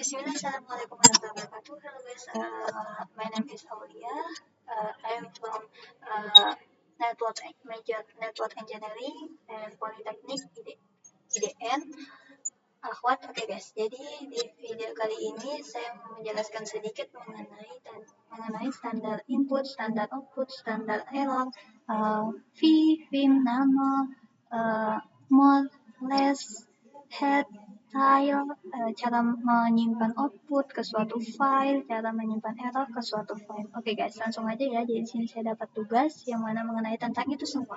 Bismillah, Assalamualaikum warahmatullahi wabarakatuh. Hello guys, my name is Aulia. I am from Network Engineering and Polytechnic IDN. Akhwat, oke guys. Jadi di video kali ini saya menjelaskan sedikit mengenai standar input, standar output, standar error, vim, nano, mod, less, head, tile, cara menyimpan output ke suatu file, cara menyimpan error ke suatu file. Oke guys, langsung aja ya. Jadi di sini saya dapat tugas yang mana mengenai tentang itu semua.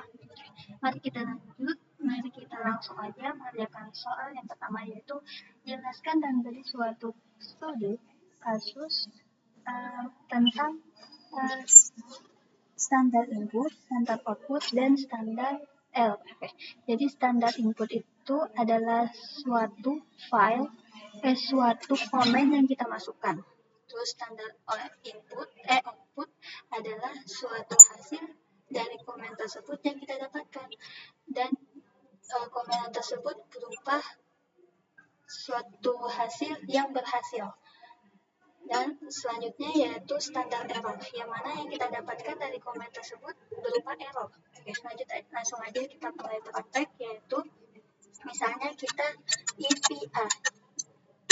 Mari kita lanjut. Mari kita langsung aja mengerjakan soal yang pertama, yaitu jelaskan dan beri suatu studi kasus tentang standar input, standar output, dan standar error. Oke. Jadi standar input itu adalah suatu file, suatu komen yang kita masukkan. Terus standar output adalah suatu hasil dari komen tersebut yang kita dapatkan, dan komen tersebut berupa suatu hasil yang berhasil. Dan selanjutnya yaitu standar error, yang mana yang kita dapatkan dari komen tersebut berupa error. Oke, langsung aja kita mulai praktek, yaitu misalnya kita API.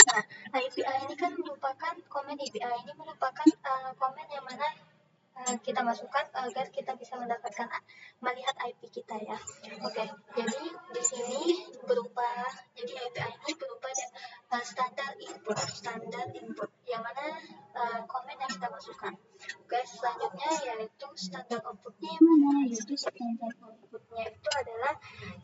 Nah, API ini kan merupakan komen API ini merupakan komen yang mana kita masukkan agar kita bisa melihat IP kita ya. Oke, jadi di sini jadi API ini berupa standar input yang mana komen yang kita masukkan. Oke, selanjutnya yaitu standar outputnya, yang mana yaitu standar outputnya itu adalah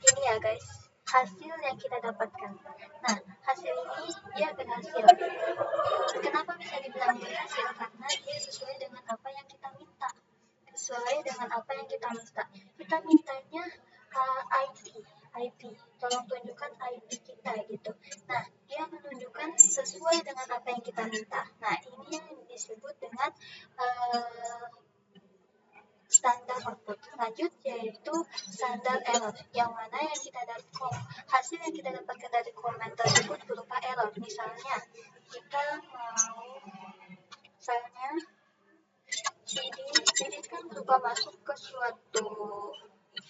ini ya guys, hasil yang kita dapatkan. Nah, hasil ini dia berhasil. Kenapa bisa dibilang berhasil? Karena dia sesuai dengan apa yang kita minta. Kita mintanya IP. Tolong tunjukkan IP kita gitu. Nah, dia menunjukkan sesuai dengan apa yang kita minta. Nah, ini yang disebut dengan standar output. Lanjut yaitu standar error, yang mana hasil yang kita dapatkan dari komen tersebut berupa error. Misalnya kita CD kan berupa masuk ke suatu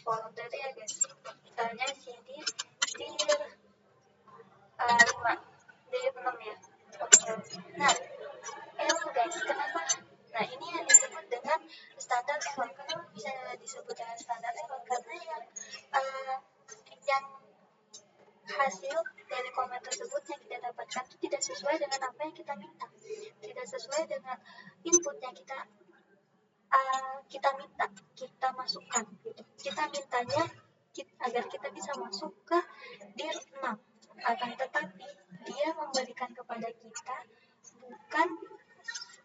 folder ya guys. Misalnya CD dir 6 ya. Nah, error guys, kenapa? Nah, ini yang disebut dengan standar error. Kenapa bisa disebut dengan standar error? Karena yang hasil dari komen tersebut yang kita dapatkan itu tidak sesuai dengan apa yang kita minta, tidak sesuai dengan input yang kita minta, kita masukkan gitu. Kita mintanya agar kita bisa masuk ke dir 6, akan tetapi dia memberikan kepada kita bukan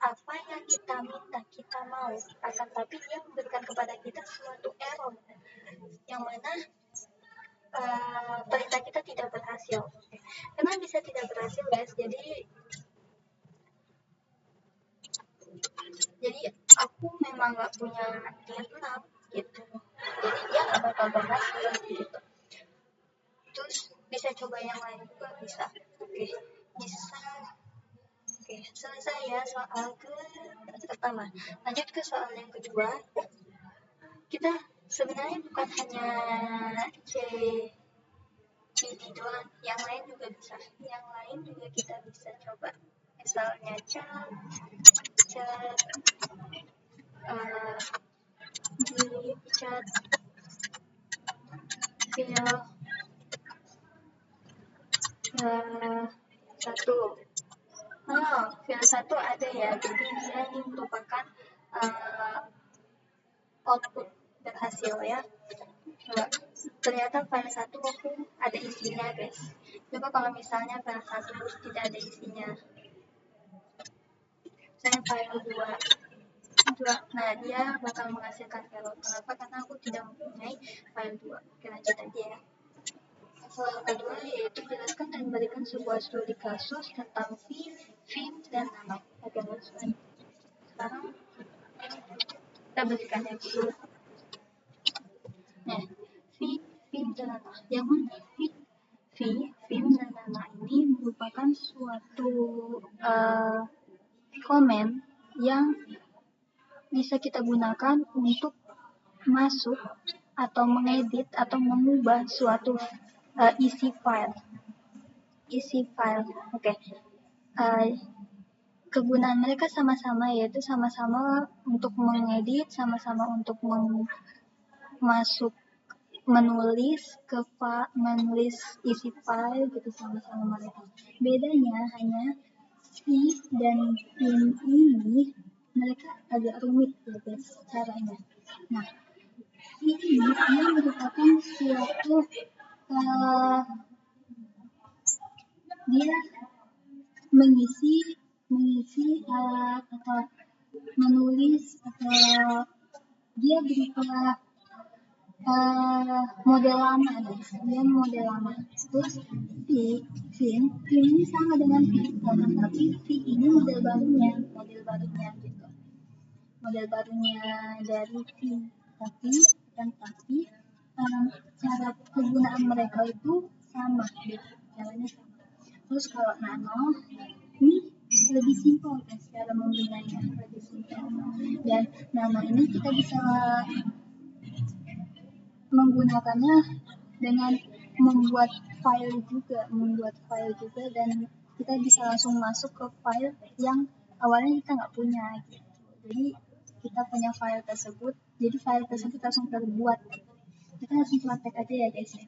apa yang kita minta, kita mau, akan tapi dia memberikan kepada kita suatu error yang mana perintah kita tidak berhasil. Kenapa bisa tidak berhasil guys? Jadi aku memang nggak punya dir 6 gitu, jadi dia nggak bakal berhasil gitu. Terus bisa coba yang lain juga bisa. Oke, selesai ya soal pertama. Lanjut ke soal yang kedua. Kita sebenarnya bukan hanya CD doang, yang lain juga bisa. Yang lain juga kita bisa coba. Misalnya chat file 1. File 1 ada ya, jadi dia ini merupakan output berhasil ya. Coba, ternyata file 1 aku ada isinya guys. Coba kalau misalnya file 1 tidak ada isinya, saya file 2, nah dia bakal menghasilkan error. Kenapa? Karena aku tidak mempunyai file 2. Oke, lanjut aja ya. Soal kedua yaitu jelaskan dan berikan sebuah studi kasus tentang vim dan nano. Oke, sekarang kita berikan yang dulu. Nah, vim dan nano. Yang mana Vim dan nama ini merupakan suatu komen yang bisa kita gunakan untuk masuk atau mengedit atau mengubah suatu isi file. Oke. Kegunaan mereka sama-sama, yaitu sama-sama untuk mengedit, sama-sama untuk masuk menulis isi file gitu, sama-sama mereka. Bedanya hanya si dan Vim ini mereka agak rumit ya guys caranya. Nah, ini merupakan suatu dia mengisi atau menulis atau dia berupa model lama guys, dia model lama. Terus Vim ini sama dengan Pixel, tapi Vim ini model barunya gitu, model barunya dari Vim. Tapi cara penggunaan mereka itu sama gitu, caranya sama. Terus kalau Nano ini lebih simpel guys, cara menggunanya lebih simpel, dan nama ini kita bisa menggunakannya dengan membuat file juga, dan kita bisa langsung masuk ke file yang awalnya kita nggak punya gitu. Jadi kita punya file tersebut, jadi file tersebut langsung terbuat. Kita langsung praktek aja ya guys ya.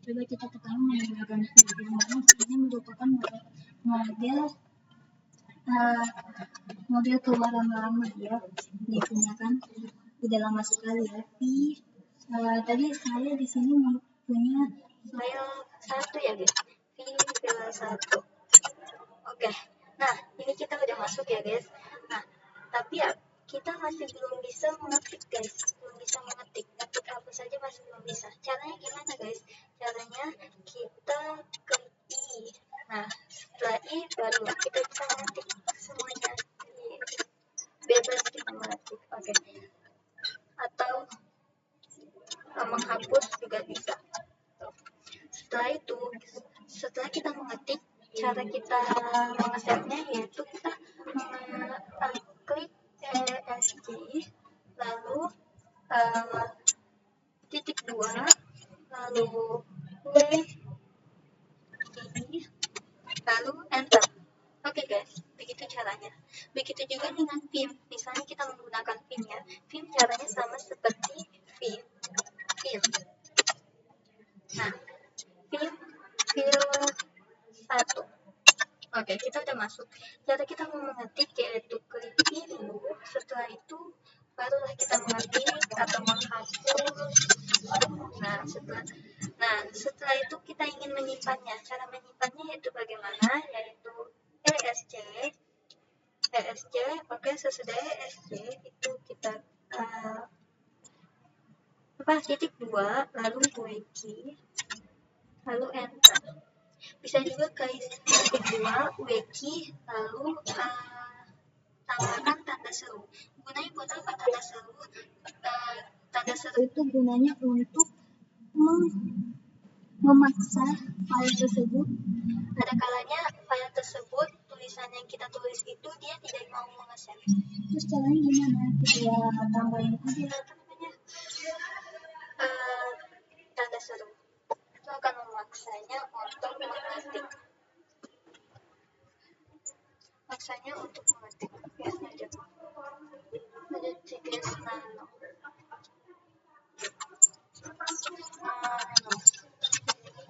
Coba kita tekan menggunakan V. Ini merupakan model keluaran lama ya, digunakan udah lama sekali ya. Tadi saya di sini punya file 1 ya guys, file 1. Oke, nah ini kita udah masuk ya guys. Nah, tapi ya kita masih belum bisa mengetik guys, ngetik apa saja masih belum bisa. Caranya gimana guys? Caranya kita klik I. Nah, setelah I baru kita bisa mengetik semuanya. Bebas kita mengetik. Oke. Atau menghapus juga bisa. Setelah kita mengetik, cara kita mengesetnya yaitu kita klik ESC, lalu titik 2, lalu W, lalu enter. Oke guys, begitu caranya. Begitu juga dengan Vim. Misalnya kita menggunakan Vim ya. Vim caranya sama seperti Vim. Nah, Vim 1. Oke, kita udah masuk. Cara kita mengetik yaitu klik dulu. Setelah itu barulah kita mengetik atau menghapus. Nah, setelah itu kita ingin menyimpannya. Cara menyimpannya yaitu bagaimana? Yaitu ESC. Oke, sesudah ESC itu kita titik 2, lalu wiki, lalu enter. Bisa juga titik 2 wiki, lalu tambahkan tanda seru. Gunanya buat apa tanda seru? Tanda seru itu gunanya untuk memaksa file tersebut. Ada kalanya file tersebut, tulisan yang kita tulis itu dia tidak mau mengeset. Terus caranya gimana? Kita tambahin aja tanda seru. Itu akan memaksanya untuk mengetik. Ya, ada 3 nano.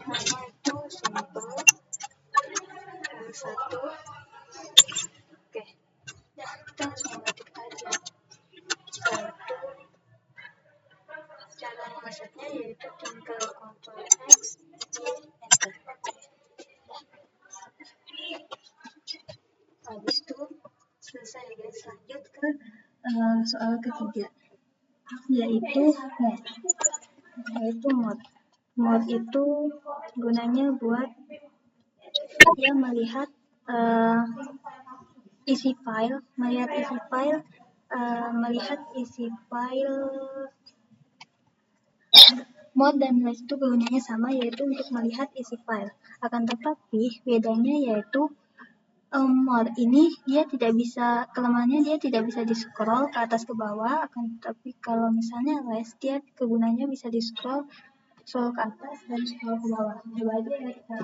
Nano itu simple. 1. Oke. Nah, kita langsung mengetik aja. 1. Cara mengesetnya yaitu tinggal Ctrl X, enter. Habis itu selesai guys. Lanjut ke soal ketiga, yaitu mod. Mod itu gunanya buat dia melihat isi file, melihat isi file Mode dan list itu gunanya sama, yaitu untuk melihat isi file. Akan tetapi bedanya yaitu mode ini dia tidak bisa, kelemahannya dia tidak bisa di scroll ke atas ke bawah. Akan tetapi kalau misalnya list, dia kegunaannya bisa di scroll ke atas dan scroll ke bawah. Coba aja ya kita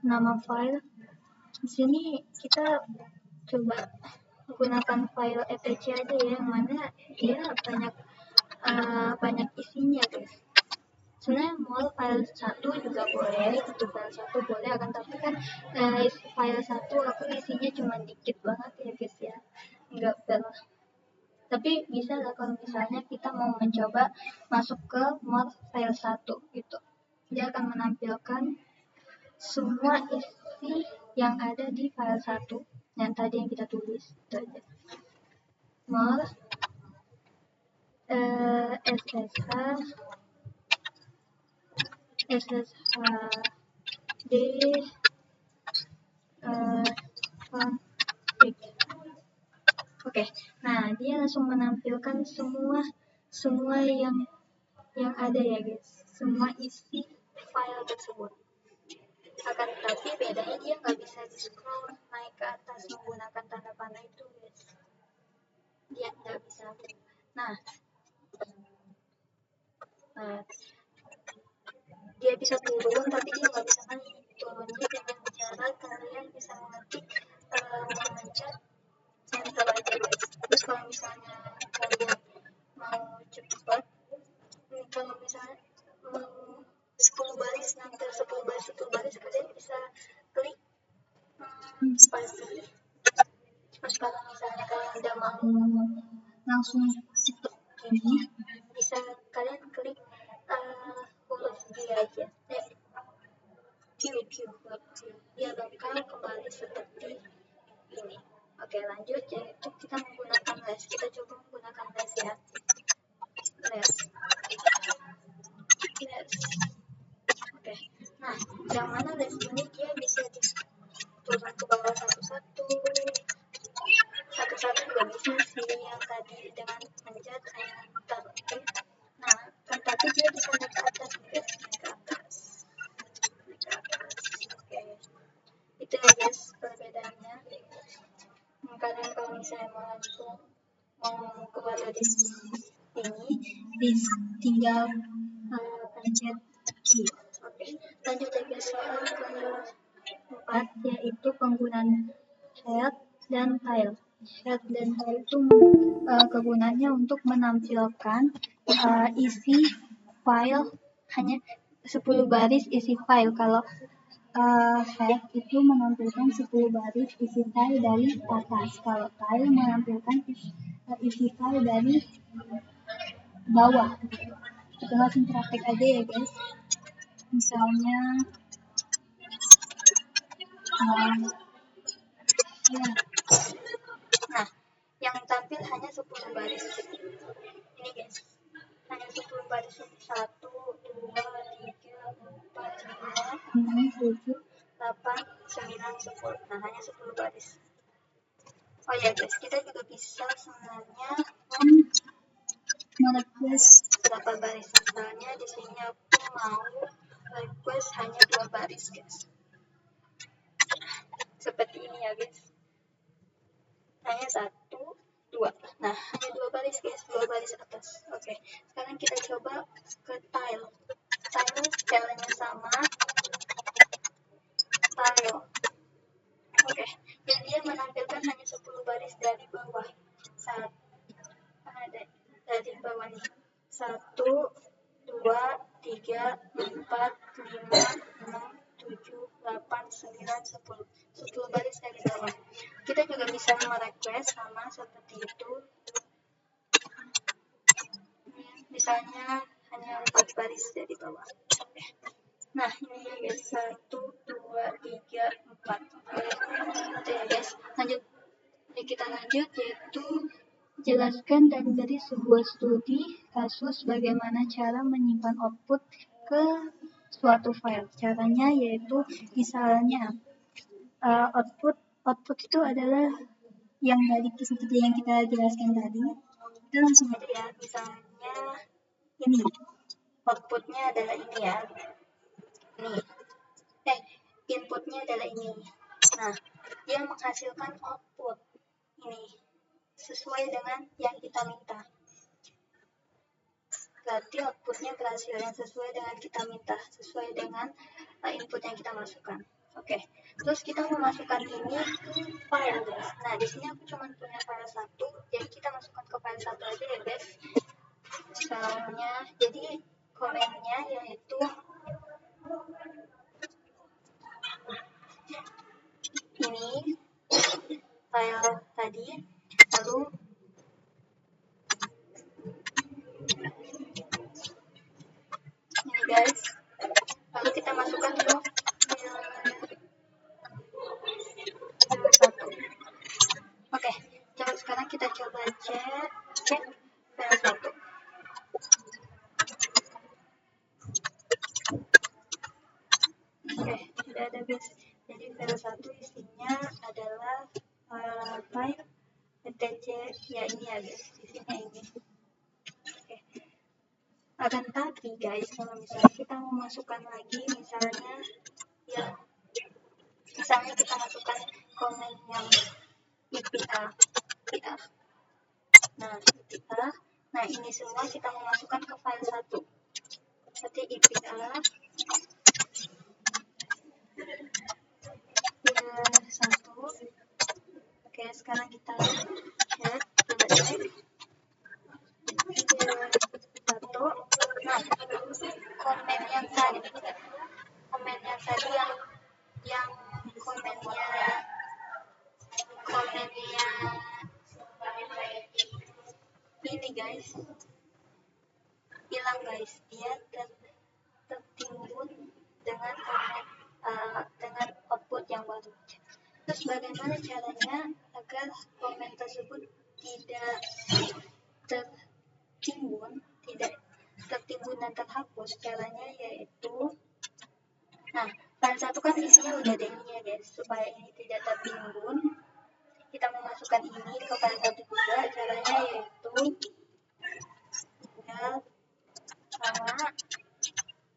nama file. Di sini kita coba gunakan file etc aja ya, yang mana dia banyak isinya guys. Sebenarnya mau file 1 juga boleh, itu file 1 boleh, akan tapi kan file 1 aku isinya cuma dikit banget ya guys ya, enggak ber. Tapi bisa lah kalau misalnya kita mau mencoba masuk ke mod file 1 gitu. Dia akan menampilkan semua isi yang ada di file 1 yang tadi yang kita tulis, itu aja. Mod SSHD config. Oke, nah dia langsung menampilkan semua yang ada ya guys, semua isi file tersebut. Akan tetapi bedanya dia nggak bisa di scroll naik ke atas menggunakan tanda panah itu guys, dia nggak bisa. Nah dia bisa turun tapi dia nggak bisa naik. Turunnya dengan cara kalian bisa mengetik memencet enter aja guys. Terus kalau misalnya kalian mau cepat, kalau misalnya mau 10 baris, nanti 10 baris kalian bisa klik space. Terus kalau misalnya kalian udah mau langsung ini, bisa kalian klik huruf G aja, Q, dia bakal kembali seperti ini. Oke, lanjut, yaitu kita menggunakan list. Kita coba menggunakan list ya. List. Oke, nah yang mana list ini dia bisa diturun ke bawah satu-satu juga bisa sih, yang tadi dengan pencet enter. Nah kan tapi dia bisa naik ke atas guys, oke, itu ya guys perbedaannya. Kalian kalau misalnya mau langsung mau keluar dari ini tinggal pencet Q. Oke, lanjut ya guys, soal keempat yaitu penggunaan head dan tail. Head dan tail itu kegunaannya untuk menampilkan isi file hanya 10 baris isi file. Kalau head itu menampilkan 10 baris isi file dari atas. Kalau tail menampilkan isi file dari bawah. Kita langsung praktek aja ya guys. Misalnya nah yang tampil hanya 10 baris ini guys, hanya 10 baris, 1, 2, 3, 4, 5, 6, 7, 8, 9, 10. Nah hanya 10 baris. Oh ya guys, kita juga bisa sebenarnya merequest berapa baris. Misalnya di sini aku mau request hanya 2 baris guys, seperti ini ya guys, hanya 1, 2. Nah hanya 2 baris guys, 2 baris atas. Oke, sekarang kita coba ke tile. Caranya sama, tile. Oke, dan dia menampilkan hanya 10 baris dari bawah. Dari bawah nih, 1, 2, 3, 4, 5, 6, 7, 8, 9, 10. 10 baris dari bawah. Kita juga bisa merequest sama seperti itu. Misalnya hanya 4 baris dari bawah. Nah ini ya guys, 1, 2, 3, 4. Oke ya guys, lanjut. Kita lanjut, yaitu jelaskan dari sebuah studi kasus bagaimana cara menyimpan output ke suatu file. Caranya yaitu misalnya output itu adalah yang tadi seperti yang kita jelaskan tadi, kita langsung aja ya. Misalnya ini outputnya adalah ini ya, ini inputnya adalah ini. Nah, dia menghasilkan output ini sesuai dengan yang kita minta. Berarti outputnya berhasil yang sesuai dengan kita minta, sesuai dengan input yang kita masukkan. Oke, terus kita memasukkan ini ke file guys. Nah, di sini aku cuma punya file satu, jadi kita masukkan ke file satu aja ya guys. Misalnya, jadi komennya yaitu ini file tadi, lalu ini guys, lalu kita masukkan ke file satu. Oke, coba sekarang kita coba cek file satu. Oke, sudah ada guys. Jadi file satu isinya adalah file etc ya ini ya guys, isinya ini. Oke. Akan tapi guys, kalau misalnya kita mau masukkan lagi, misalnya kita masukkan komen yang IPA. Nah, IPA. Nah, ini semua kita mau masukkan ke file satu. Seperti IPA satu. Oke, sekarang kita cek, coba cek. Satu. Nah, komen yang tadi yang komennya ini guys, hilang guys, dia tertimbun dengan dengan output yang baru. Terus bagaimana caranya agar komen tersebut tidak tertimbun dan terhapus? Caranya yaitu, nah, file satu kan isinya udah ada ini ya guys. Supaya ini tidak tertimbun, kita memasukkan ini ke file satu juga. Caranya yaitu tinggal sama,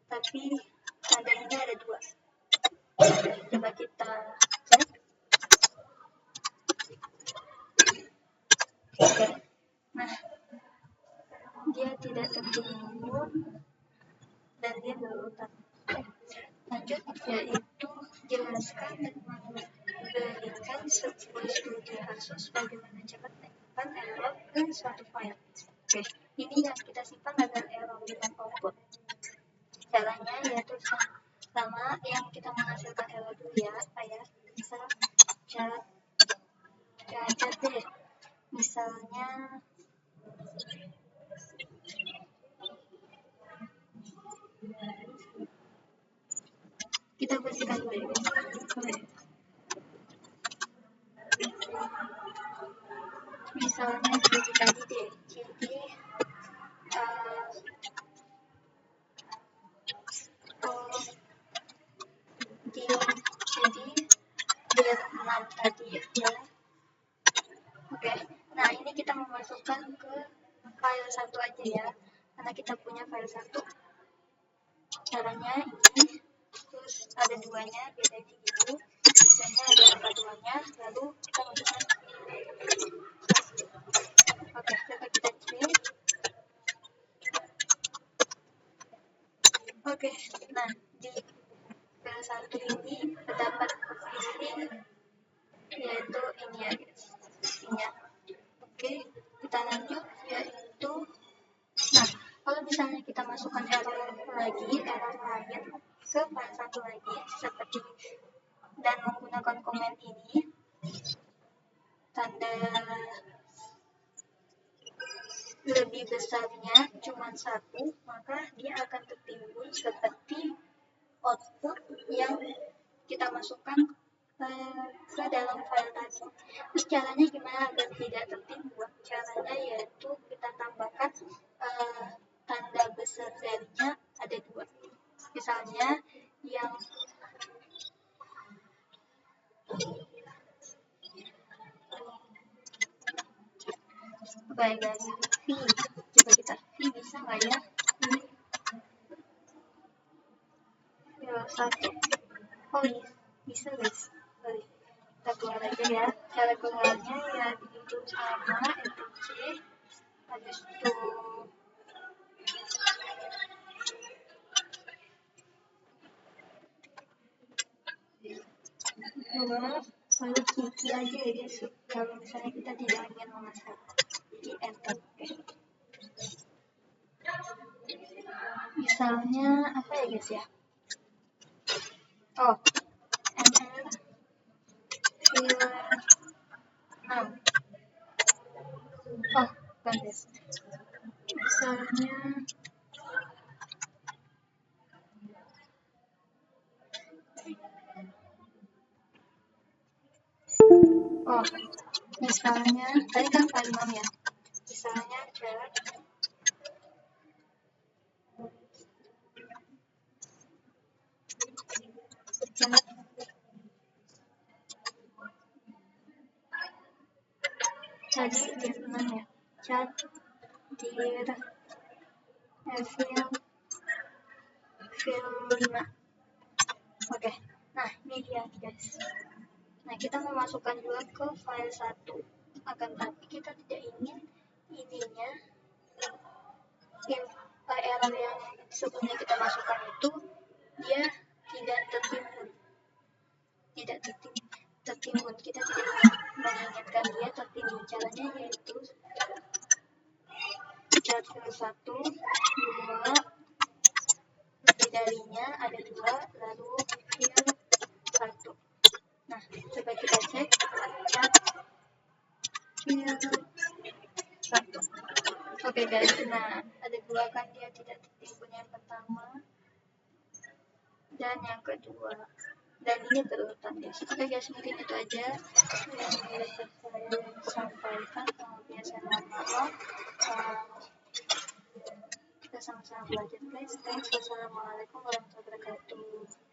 tapi tandanya ada dua. Coba kita cek. Oke. Nah, dia tidak tertimbun dan dia berurutan. Lanjut, yaitu jelaskan dan memberikan sebuah studi kasus bagaimana cepat menyimpan error ke suatu file. Oke, ini yang kita simpan adalah error dengan output. Caranya yaitu sama yang kita menghasilkan error dulu ya, kayak bisa cacat deh. Misalnya kita bersihkan dulu ya. Misalnya seperti tadi deh, jadi dengan tadi ya. Oke, nah ini kita memasukkan ke file satu aja ya, karena kita punya file satu. Caranya ini, terus ada duanya, bedanya gitu. Bedanya ada apa duanya, lalu kita masukkan. Oke, coba kita cek. Oke, nah di file satu ini terdapat isi yaitu ini ya guys, isinya. Oke, kita lanjut yaitu, nah kalau misalnya kita masukkan error lain ke file satu lagi seperti dan menggunakan komen ini, tanda lebih besarnya cuma satu, maka dia akan tertimbun seperti output yang kita masukkan ke dalam file tadi. Terus caranya gimana agar tidak tertimbun? Caranya yaitu kita tambahkan tanda besar Z-nya ada dua. Misalnya yang baik dari V. Coba kita V bisa nggak ya? Fil 1. Oh iya, bisa guys. Sorry. Kita keluar aja ya. Cara keluarnya ya itu sama, itu C. Habis itu lalu kiki aja ya guys. Kalau misalnya kita tidak ingin memasang kiki enter. Misalnya apa ya guys ya? Oh, MR fil 6. Oh, bukan guys. Misalnya oh, misalnya tadi kan file 6 ya. Misalnya chat tadi dir 6 ya. Chat dir fil 5. Oke. Nah, ini dia guys. Nah, kita memasukkan juga ke file 1. Akan tapi kita tidak ingin ininya error yang sebelumnya kita masukkan itu dia tidak tertimbun. Kita tidak menginginkan dia tertimbun. Caranya yaitu chat fil 1 2 lebih darinya ada 2 lalu fil 1. Nah, coba kita cek chat fil 1. Oke guys, nah ada 2 kan dia tidak tertimbun yang pertama dan yang kedua, dan ini berurutan guys. Oke guys, mungkin itu aja yang bisa saya sampaikan. Kalau biasa maaf, kita sama-sama belajar guys. Thanks. Wassalamualaikum warahmatullahi wabarakatuh.